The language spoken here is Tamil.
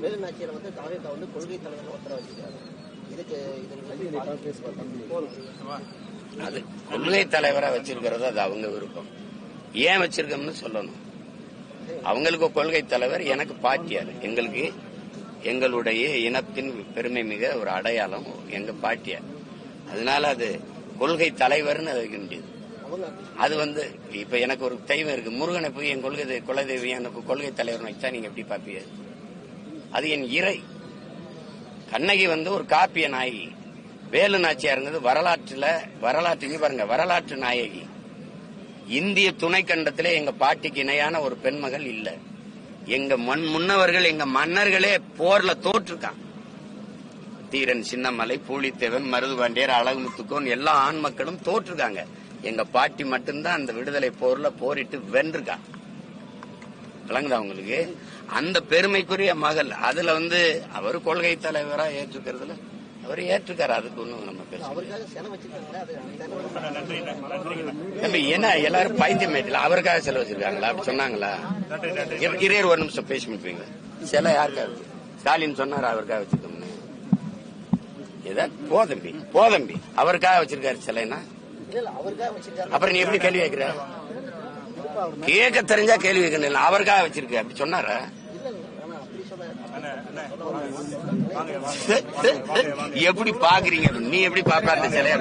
வேலுநாச்சியார் வந்து தாவேகா வந்து கொள்கை தலைவர் உத்தரவு வச்சிருக்காரு. அது கொள்கை தலைவரா வச்சிருக்கிறது அது அவங்க விருப்பம். ஏன் வச்சிருக்கோம்னு சொல்லணும். அவங்களுக்கு கொள்கை தலைவர், எனக்கு பாட்டியார். எங்களுக்கு எங்களுடைய இனத்தின் பெருமை மிக ஒரு அடையாளம் எங்க பாட்டியார். அதனால அது கொள்கை தலைவர்னு அது வைக்க முடியாது. அது வந்து இப்ப எனக்கு ஒரு தெய்வம் இருக்கு, முருகனை போய் என் குலதெய்வம் எனக்கு கொள்கை தலைவர் வச்சா நீங்க எப்படி பாப்பீங்க? அது என் இறை. கண்ணகி வந்து ஒரு காப்பிய நாயகி. வேலு நாச்சியாருங்கிறது வரலாற்று பாருங்க, வரலாற்று நாயகி. இந்திய துணைக்கண்டத்திலே எங்க பாட்டிக்கு இணையான ஒரு பெண்மகள் இல்ல. எங்க முன்னவர்கள், எங்க மன்னர்களே போர்ல தோற்றுருக்கான். தீரன் சின்னமலை, பூலித்தேவன், மருதுபாண்டியர், அழகுமுத்துக்கோன் எல்லா ஆண் மக்களும் தோற்றுருக்காங்க. எங்க பாட்டி மட்டும்தான் அந்த விடுதலை போர்ல போரிட்டு வென்றிருக்கான். விளங்குதா உங்களுக்கு? அந்த பெருமைக்குரிய மகள். அதுல வந்து அவர் கொள்கை தலைவரா ஏற்றுக்கிறதுல அவர் ஏற்றுக்காரு. அதுக்கு ஒண்ணும் நம்ம பேச என்ன எல்லாரும் பைத்தியமேட்டல அவருக்காக செலவு வச்சிருக்காங்களா? அப்படி சொன்னாங்களா? ஒரு நிமிஷம் பேசி முடிப்பீங்க. சில யாருக்காக ஸ்டாலின் சொன்னார் அவருக்காக வச்சிருக்கோம்னு. போதம்பி அவருக்காக வச்சிருக்காரு சிலைனா. அப்புறம் நீ எப்படி கேள்வி கேட்கிற? கேட்க தெரிஞ்சா கேள்வி கேட்கணும். அவருக்காக வச்சிருக்க அப்படி சொன்னார? எப்படி பாக்குறீங்க? நீ எப்படி பாப்பா அந்த சிலையை?